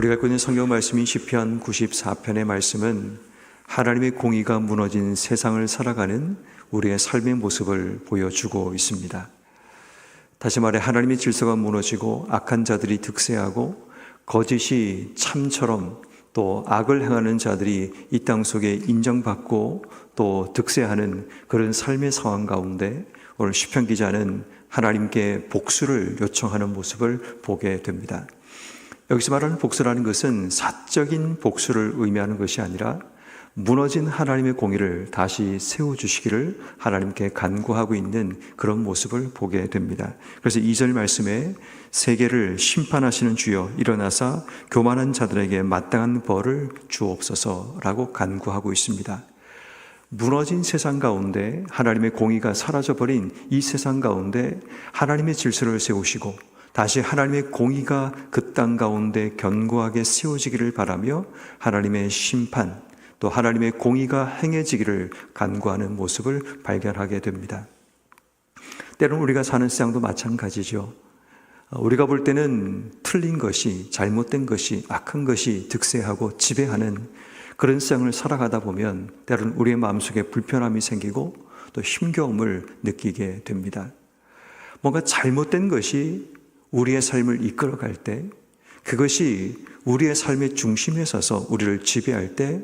우리가 읽고 있는 성경 말씀인 시편 94편의 말씀은 하나님의 공의가 무너진 세상을 살아가는 우리의 삶의 모습을 보여주고 있습니다. 다시 말해 하나님의 질서가 무너지고 악한 자들이 득세하고 거짓이 참처럼 또 악을 행하는 자들이 이 땅 속에 인정받고 또 득세하는 그런 삶의 상황 가운데 오늘 시편 기자는 하나님께 복수를 요청하는 모습을 보게 됩니다. 여기서 말하는 복수라는 것은 사적인 복수를 의미하는 것이 아니라 무너진 하나님의 공의를 다시 세워주시기를 하나님께 간구하고 있는 그런 모습을 보게 됩니다. 그래서 2절 말씀에 세계를 심판하시는 주여 일어나사 교만한 자들에게 마땅한 벌을 주옵소서라고 간구하고 있습니다. 무너진 세상 가운데 하나님의 공의가 사라져버린 이 세상 가운데 하나님의 질서를 세우시고 다시 하나님의 공의가 그 땅 가운데 견고하게 세워지기를 바라며 하나님의 심판 또 하나님의 공의가 행해지기를 간구하는 모습을 발견하게 됩니다. 때로는 우리가 사는 세상도 마찬가지죠. 우리가 볼 때는 틀린 것이, 잘못된 것이, 악한 것이 득세하고 지배하는 그런 세상을 살아가다 보면 때로는 우리의 마음속에 불편함이 생기고 또 힘겨움을 느끼게 됩니다. 뭔가 잘못된 것이 우리의 삶을 이끌어갈 때, 그것이 우리의 삶의 중심에 서서 우리를 지배할 때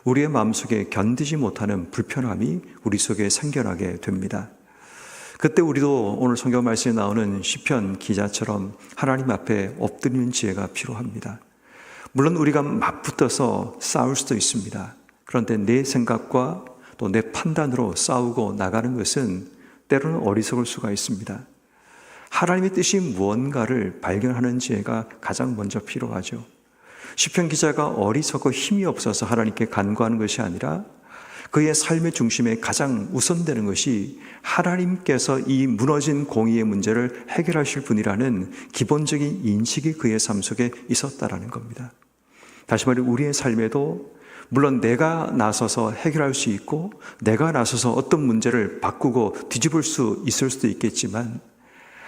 우리의 마음속에 견디지 못하는 불편함이 우리 속에 생겨나게 됩니다. 그때 우리도 오늘 성경 말씀에 나오는 시편 기자처럼 하나님 앞에 엎드리는 지혜가 필요합니다. 물론 우리가 맞붙어서 싸울 수도 있습니다. 그런데 내 생각과 또 내 판단으로 싸우고 나가는 것은 때로는 어리석을 수가 있습니다. 하나님의 뜻이 무언가를 발견하는 지혜가 가장 먼저 필요하죠. 시편 기자가 어리석고 힘이 없어서 하나님께 간구하는 것이 아니라 그의 삶의 중심에 가장 우선되는 것이 하나님께서 이 무너진 공의의 문제를 해결하실 분이라는 기본적인 인식이 그의 삶 속에 있었다라는 겁니다. 다시 말해 우리의 삶에도 물론 내가 나서서 해결할 수 있고 내가 나서서 어떤 문제를 바꾸고 뒤집을 수 있을 수도 있겠지만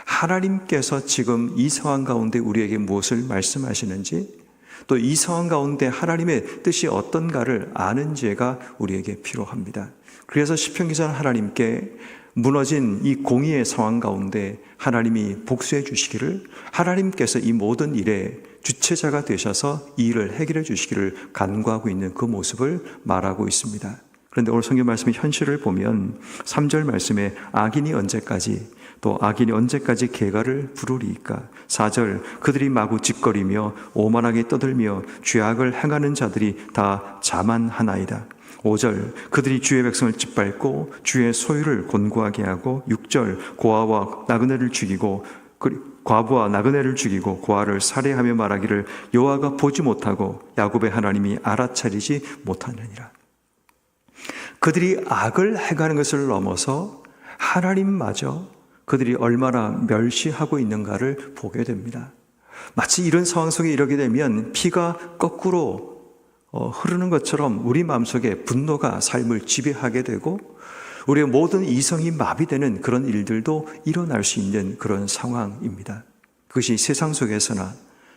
하나님께서 지금 이 상황 가운데 우리에게 무엇을 말씀하시는지 또 이 상황 가운데 하나님의 뜻이 어떤가를 아는 지혜가 우리에게 필요합니다. 그래서 시편 기자는 하나님께 무너진 이 공의의 상황 가운데 하나님이 복수해 주시기를, 하나님께서 이 모든 일의 주체자가 되셔서 이 일을 해결해 주시기를 간구하고 있는 그 모습을 말하고 있습니다. 그런데 오늘 성경 말씀의 현실을 보면 3절 말씀에 악인이 언제까지 또 악인이 언제까지 계가를 부르리이까? 4절 그들이 마구 짓거리며 오만하게 떠들며 죄악을 행하는 자들이 다 자만하나이다. 5절 그들이 주의 백성을 짓밟고 주의 소유를 곤고하게 하고 6절 과부와 나그네를 죽이고 고아를 살해하며 말하기를 여호와가 보지 못하고 야곱의 하나님이 알아차리지 못하느니라. 그들이 악을 행하는 것을 넘어서 하나님마저 그들이 얼마나 멸시하고 있는가를 보게 됩니다. 마치 이런 상황 속에 이르게 되면 피가 거꾸로 흐르는 것처럼 우리 마음속에 분노가 삶을 지배하게 되고 우리의 모든 이성이 마비되는 그런 일들도 일어날 수 있는 그런 상황입니다. 그것이 세상 속에서나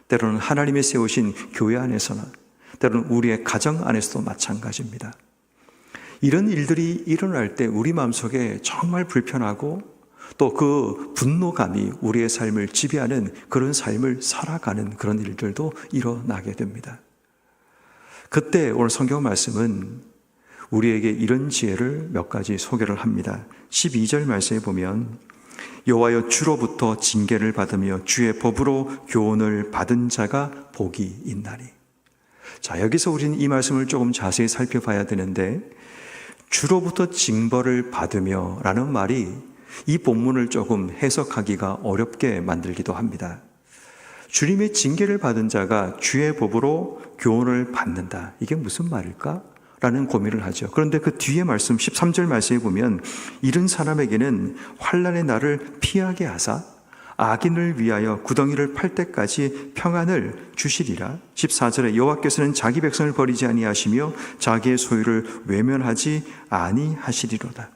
때로는 하나님의 세우신 교회 안에서나 때로는 우리의 가정 안에서도 마찬가지입니다. 이런 일들이 일어날 때 우리 마음속에 정말 불편하고 또 그 분노감이 우리의 삶을 지배하는 그런 삶을 살아가는 그런 일들도 일어나게 됩니다. 그때 오늘 성경 말씀은 우리에게 이런 지혜를 몇 가지 소개를 합니다. 12절 말씀에 보면 여호와여 주로부터 징계를 받으며 주의 법으로 교훈을 받은 자가 복이 있나니. 자, 여기서 우리는 이 말씀을 조금 자세히 살펴봐야 되는데 주로부터 징벌을 받으며 라는 말이 이 본문을 조금 해석하기가 어렵게 만들기도 합니다. 주님의 징계를 받은 자가 주의 법으로 교훈을 받는다. 이게 무슨 말일까? 라는 고민을 하죠. 그런데 그 뒤에 말씀 13절 말씀에 보면 이런 사람에게는 환난의 날을 피하게 하사 악인을 위하여 구덩이를 팔 때까지 평안을 주시리라. 14절에 여호와께서는 자기 백성을 버리지 아니하시며 자기의 소유를 외면하지 아니하시리로다.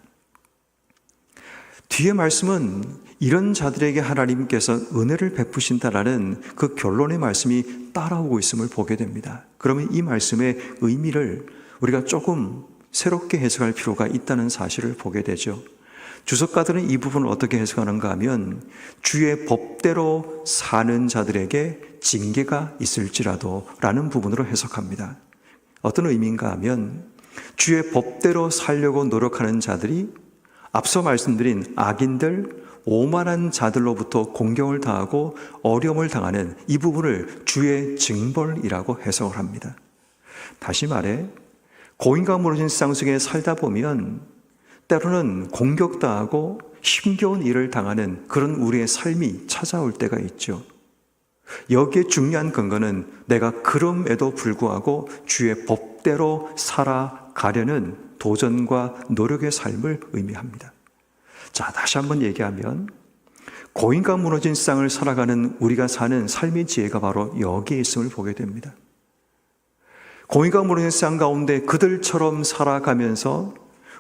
뒤에 말씀은 이런 자들에게 하나님께서 은혜를 베푸신다라는 그 결론의 말씀이 따라오고 있음을 보게 됩니다. 그러면 이 말씀의 의미를 우리가 조금 새롭게 해석할 필요가 있다는 사실을 보게 되죠. 주석가들은 이 부분을 어떻게 해석하는가 하면 주의 법대로 사는 자들에게 징계가 있을지라도 라는 부분으로 해석합니다. 어떤 의미인가 하면 주의 법대로 살려고 노력하는 자들이 앞서 말씀드린 악인들, 오만한 자들로부터 공경을 당하고 어려움을 당하는 이 부분을 주의 징벌이라고 해석을 합니다. 다시 말해 고인과 무너진 세상 속에 살다 보면 때로는 공격당하고 힘겨운 일을 당하는 그런 우리의 삶이 찾아올 때가 있죠. 여기에 중요한 근거는 내가 그럼에도 불구하고 주의 법대로 살아가려는 도전과 노력의 삶을 의미합니다. 자, 다시 한번 얘기하면 고인과 무너진 세상을 살아가는 우리가 사는 삶의 지혜가 바로 여기에 있음을 보게 됩니다. 고인과 무너진 세상 가운데 그들처럼 살아가면서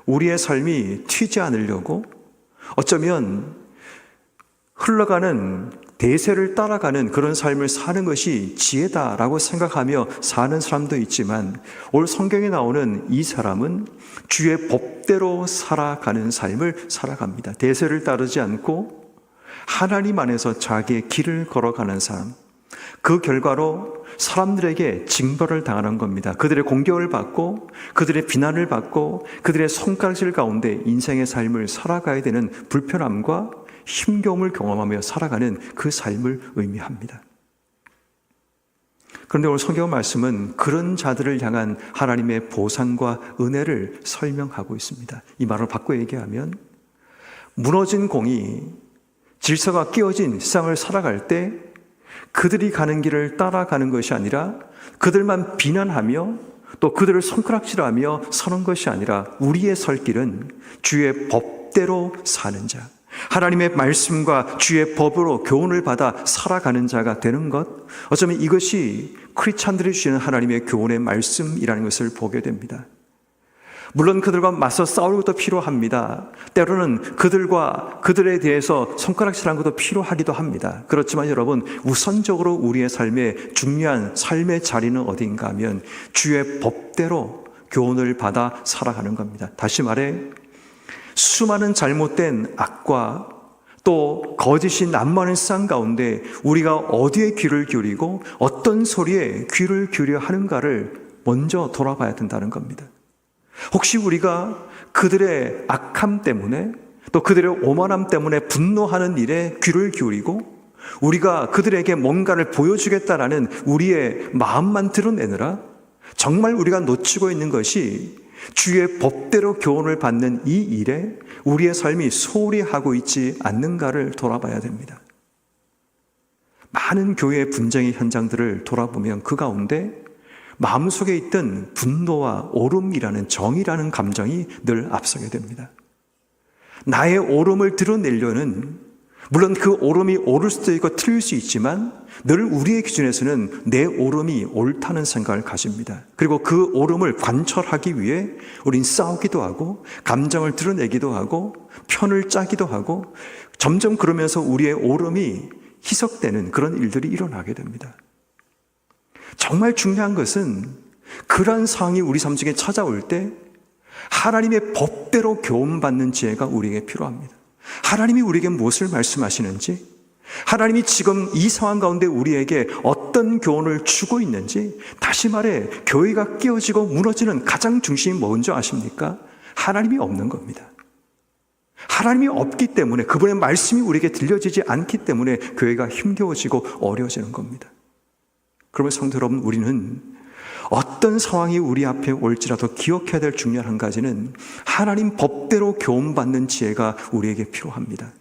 우리의 삶이 튀지 않으려고 어쩌면 흘러가는 대세를 따라가는 그런 삶을 사는 것이 지혜다라고 생각하며 사는 사람도 있지만 오늘 성경에 나오는 이 사람은 주의 법대로 살아가는 삶을 살아갑니다. 대세를 따르지 않고 하나님 안에서 자기의 길을 걸어가는 사람, 그 결과로 사람들에게 징벌을 당하는 겁니다. 그들의 공격을 받고 그들의 비난을 받고 그들의 손가락질 가운데 인생의 삶을 살아가야 되는 불편함과 힘겨움을 경험하며 살아가는 그 삶을 의미합니다. 그런데 오늘 성경 말씀은 그런 자들을 향한 하나님의 보상과 은혜를 설명하고 있습니다. 이 말을 바꿔 얘기하면 무너진 공이 질서가 깨어진 세상을 살아갈 때 그들이 가는 길을 따라가는 것이 아니라 그들만 비난하며 또 그들을 손가락질하며 서는 것이 아니라 우리의 설 길은 주의 법대로 사는 자, 하나님의 말씀과 주의 법으로 교훈을 받아 살아가는 자가 되는 것, 어쩌면 이것이 크리스찬들이 주시는 하나님의 교훈의 말씀이라는 것을 보게 됩니다. 물론 그들과 맞서 싸울 것도 필요합니다. 때로는 그들에 대해서 손가락질하는 것도 필요하기도 합니다. 그렇지만 여러분, 우선적으로 우리의 삶에 중요한 삶의 자리는 어디인가 하면 주의 법대로 교훈을 받아 살아가는 겁니다. 다시 말해 수많은 잘못된 악과 또 거짓이 난무하는 세상 가운데 우리가 어디에 귀를 기울이고 어떤 소리에 귀를 기울여 하는가를 먼저 돌아봐야 된다는 겁니다. 혹시 우리가 그들의 악함 때문에 또 그들의 오만함 때문에 분노하는 일에 귀를 기울이고 우리가 그들에게 뭔가를 보여주겠다라는 우리의 마음만 드러내느라 정말 우리가 놓치고 있는 것이 주의 법대로 교훈을 받는 이 일에 우리의 삶이 소홀히 하고 있지 않는가를 돌아봐야 됩니다. 많은 교회의 분쟁의 현장들을 돌아보면 그 가운데 마음속에 있던 분노와 오름이라는 정의라는 감정이 늘 앞서게 됩니다. 나의 오름을 드러내려는, 물론 그 오름이 옳을 수도 있고 틀릴 수 있지만 늘 우리의 기준에서는 내 오름이 옳다는 생각을 가집니다. 그리고 그 오름을 관철하기 위해 우린 싸우기도 하고 감정을 드러내기도 하고 편을 짜기도 하고 점점 그러면서 우리의 오름이 희석되는 그런 일들이 일어나게 됩니다. 정말 중요한 것은 그러한 상황이 우리 삶 속에 찾아올 때 하나님의 법대로 교훈받는 지혜가 우리에게 필요합니다. 하나님이 우리에게 무엇을 말씀하시는지, 하나님이 지금 이 상황 가운데 우리에게 어떤 교훈을 주고 있는지, 다시 말해 교회가 깨어지고 무너지는 가장 중심이 뭔지 아십니까? 하나님이 없는 겁니다. 하나님이 없기 때문에, 그분의 말씀이 우리에게 들려지지 않기 때문에 교회가 힘겨워지고 어려워지는 겁니다. 그러면 성도 여러분, 우리는 어떤 상황이 우리 앞에 올지라도 기억해야 될 중요한 한 가지는 하나님 법대로 교훈받는 지혜가 우리에게 필요합니다.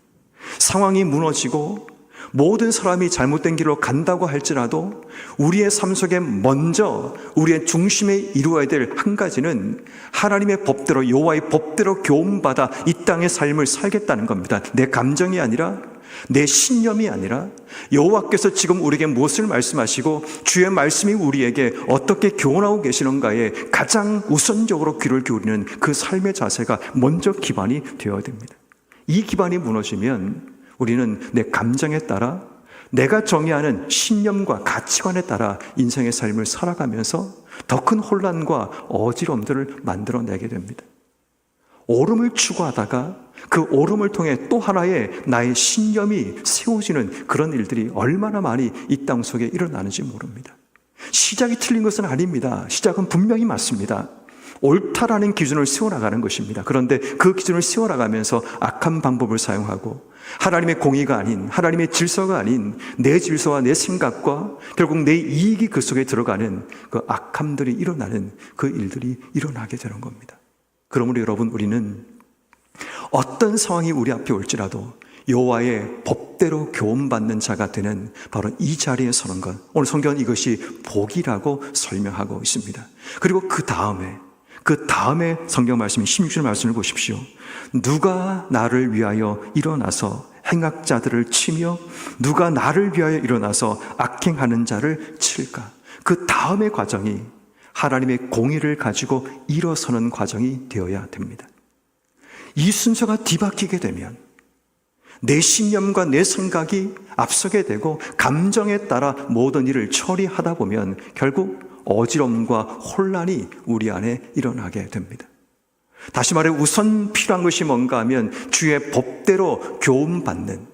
상황이 무너지고 모든 사람이 잘못된 길로 간다고 할지라도 우리의 삶 속에 먼저 우리의 중심에 이루어야 될 한 가지는 하나님의 법대로, 여호와의 법대로 교훈받아 이 땅의 삶을 살겠다는 겁니다. 내 감정이 아니라, 내 신념이 아니라 여호와께서 지금 우리에게 무엇을 말씀하시고 주의 말씀이 우리에게 어떻게 교훈하고 계시는가에 가장 우선적으로 귀를 기울이는 그 삶의 자세가 먼저 기반이 되어야 됩니다. 이 기반이 무너지면 우리는 내 감정에 따라 내가 정의하는 신념과 가치관에 따라 인생의 삶을 살아가면서 더 큰 혼란과 어지럼들을 만들어내게 됩니다. 오름을 추구하다가 그 오름을 통해 또 하나의 나의 신념이 세워지는 그런 일들이 얼마나 많이 이 땅 속에 일어나는지 모릅니다. 시작이 틀린 것은 아닙니다. 시작은 분명히 맞습니다. 옳다라는 기준을 세워나가는 것입니다. 그런데 그 기준을 세워나가면서 악한 방법을 사용하고 하나님의 공의가 아닌, 하나님의 질서가 아닌 내 질서와 내 생각과 결국 내 이익이 그 속에 들어가는 그 악함들이 일어나는 그 일들이 일어나게 되는 겁니다. 그러므로 여러분, 우리는 어떤 상황이 우리 앞에 올지라도 여호와의 법대로 교훈받는 자가 되는 바로 이 자리에 서는 것, 오늘 성경은 이것이 복이라고 설명하고 있습니다. 그리고 그 다음에 성경 말씀인 16절 말씀을 보십시오. 누가 나를 위하여 일어나서 행악자들을 치며 누가 나를 위하여 일어나서 악행하는 자를 칠까? 그 다음의 과정이 하나님의 공의를 가지고 일어서는 과정이 되어야 됩니다. 이 순서가 뒤바뀌게 되면 내 신념과 내 생각이 앞서게 되고 감정에 따라 모든 일을 처리하다 보면 결국 어지럼과 혼란이 우리 안에 일어나게 됩니다. 다시 말해 우선 필요한 것이 뭔가 하면 주의 법대로 교훈받는,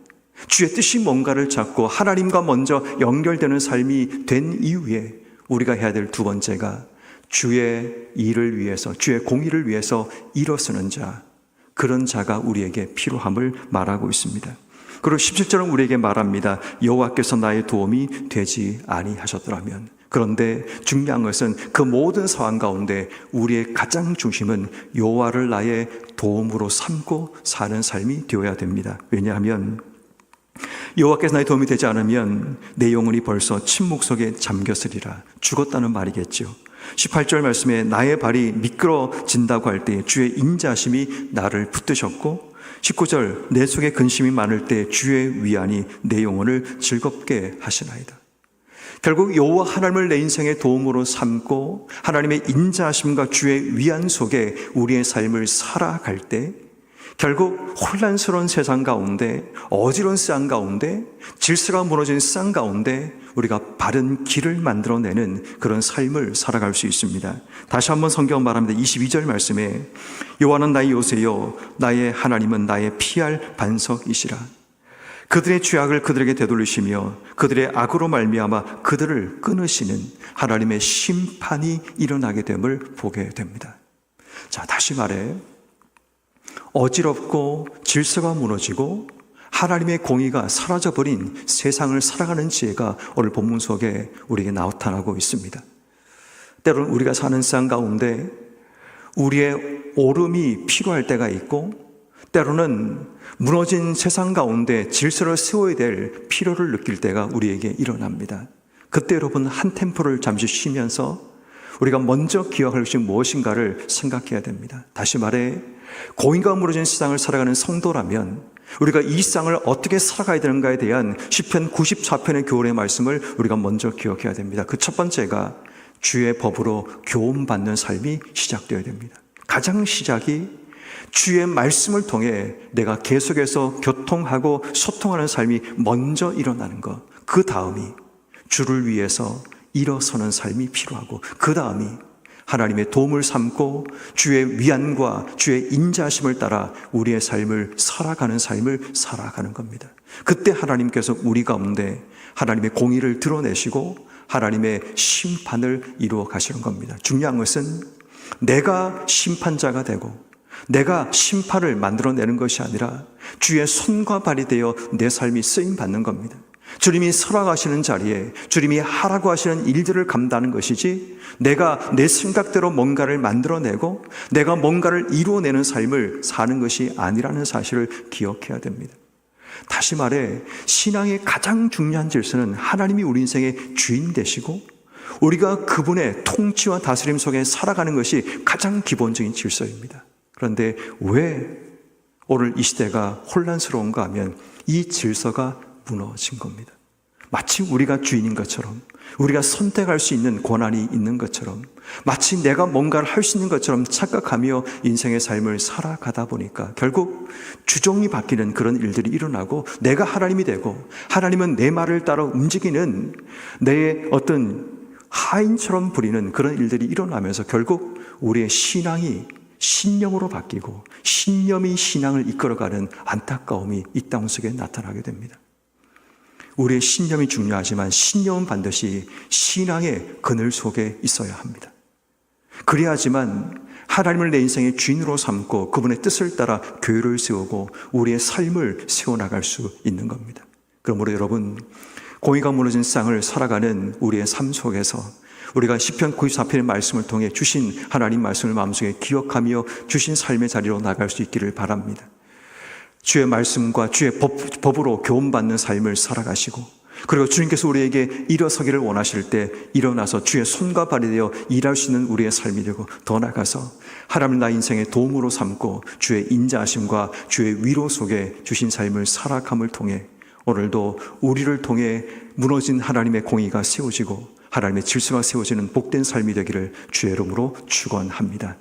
주의 뜻이 뭔가를 찾고 하나님과 먼저 연결되는 삶이 된 이후에 우리가 해야 될 두 번째가 주의 일을 위해서, 주의 공의를 위해서 일어서는 자, 그런 자가 우리에게 필요함을 말하고 있습니다. 그리고 17절은 우리에게 말합니다. 여호와께서 나의 도움이 되지 아니하셨더라면. 그런데 중요한 것은 그 모든 상황 가운데 우리의 가장 중심은 여호와를 나의 도움으로 삼고 사는 삶이 되어야 됩니다. 왜냐하면 여호와께서 나의 도움이 되지 않으면 내 영혼이 벌써 침묵 속에 잠겼으리라, 죽었다는 말이겠죠. 18절 말씀에 나의 발이 미끄러진다고 할 때 주의 인자심이 나를 붙드셨고, 19절 내 속에 근심이 많을 때 주의 위안이 내 영혼을 즐겁게 하시나이다. 결국 여호와 하나님을 내 인생의 도움으로 삼고 하나님의 인자하심과 주의 위안 속에 우리의 삶을 살아갈 때 결국 혼란스러운 세상 가운데, 어지러운 쌍 가운데, 질서가 무너진 쌍 가운데 우리가 바른 길을 만들어내는 그런 삶을 살아갈 수 있습니다. 다시 한번 성경 말합니다. 22절 말씀에 여호와는 나의 요새요 나의 하나님은 나의 피할 반석이시라. 그들의 죄악을 그들에게 되돌리시며 그들의 악으로 말미암아 그들을 끊으시는 하나님의 심판이 일어나게 됨을 보게 됩니다. 자, 다시 말해 어지럽고 질서가 무너지고 하나님의 공의가 사라져버린 세상을 살아가는 지혜가 오늘 본문 속에 우리에게 나타나고 있습니다. 때로는 우리가 사는 쌍 가운데 우리의 오름이 필요할 때가 있고, 때로는 무너진 세상 가운데 질서를 세워야 될 필요를 느낄 때가 우리에게 일어납니다. 그때 여러분, 한 템포를 잠시 쉬면서 우리가 먼저 기억할 것이 무엇인가를 생각해야 됩니다. 다시 말해 공의가 무너진 세상을 살아가는 성도라면 우리가 이 쌍을 어떻게 살아가야 되는가에 대한 시편 94편의 교훈의 말씀을 우리가 먼저 기억해야 됩니다. 그 첫 번째가 주의 법으로 교훈받는 삶이 시작되어야 됩니다. 가장 시작이 주의 말씀을 통해 내가 계속해서 교통하고 소통하는 삶이 먼저 일어나는 것, 그 다음이 주를 위해서 일어서는 삶이 필요하고, 그 다음이 하나님의 도움을 삼고 주의 위안과 주의 인자심을 따라 우리의 삶을 살아가는 삶을 살아가는 겁니다. 그때 하나님께서 우리 가운데 하나님의 공의를 드러내시고 하나님의 심판을 이루어 가시는 겁니다. 중요한 것은 내가 심판자가 되고 내가 심판을 만들어내는 것이 아니라 주의 손과 발이 되어 내 삶이 쓰임받는 겁니다. 주님이 살아가시는 자리에 주님이 하라고 하시는 일들을 감당하는 것이지, 내가 내 생각대로 뭔가를 만들어내고 내가 뭔가를 이루어내는 삶을 사는 것이 아니라는 사실을 기억해야 됩니다. 다시 말해 신앙의 가장 중요한 질서는 하나님이 우리 인생의 주인 되시고 우리가 그분의 통치와 다스림 속에 살아가는 것이 가장 기본적인 질서입니다. 그런데 왜 오늘 이 시대가 혼란스러운가 하면 이 질서가 무너진 겁니다. 마치 우리가 주인인 것처럼, 우리가 선택할 수 있는 권한이 있는 것처럼, 마치 내가 뭔가를 할 수 있는 것처럼 착각하며 인생의 삶을 살아가다 보니까 결국 주종이 바뀌는 그런 일들이 일어나고, 내가 하나님이 되고 하나님은 내 말을 따라 움직이는 내 어떤 하인처럼 부리는 그런 일들이 일어나면서 결국 우리의 신앙이 신념으로 바뀌고 신념이 신앙을 이끌어가는 안타까움이 이 땅 속에 나타나게 됩니다. 우리의 신념이 중요하지만 신념은 반드시 신앙의 그늘 속에 있어야 합니다. 그래야지만 하나님을 내 인생의 주인으로 삼고 그분의 뜻을 따라 교회를 세우고 우리의 삶을 세워나갈 수 있는 겁니다. 그러므로 여러분, 공의가 무너진 세상을 살아가는 우리의 삶 속에서 우리가 시편 94편의 말씀을 통해 주신 하나님 말씀을 마음속에 기억하며 주신 삶의 자리로 나갈 수 있기를 바랍니다. 주의 말씀과 주의 법으로 교훈받는 삶을 살아가시고, 그리고 주님께서 우리에게 일어서기를 원하실 때 일어나서 주의 손과 발이 되어 일할 수 있는 우리의 삶이 되고, 더 나아가서 하나님을 나의 인생의 도움으로 삼고 주의 인자하심과 주의 위로 속에 주신 삶을 살아감을 통해 오늘도 우리를 통해 무너진 하나님의 공의가 세워지고 하나님의 질서가 세워지는 복된 삶이 되기를 주의 이름으로 축원합니다.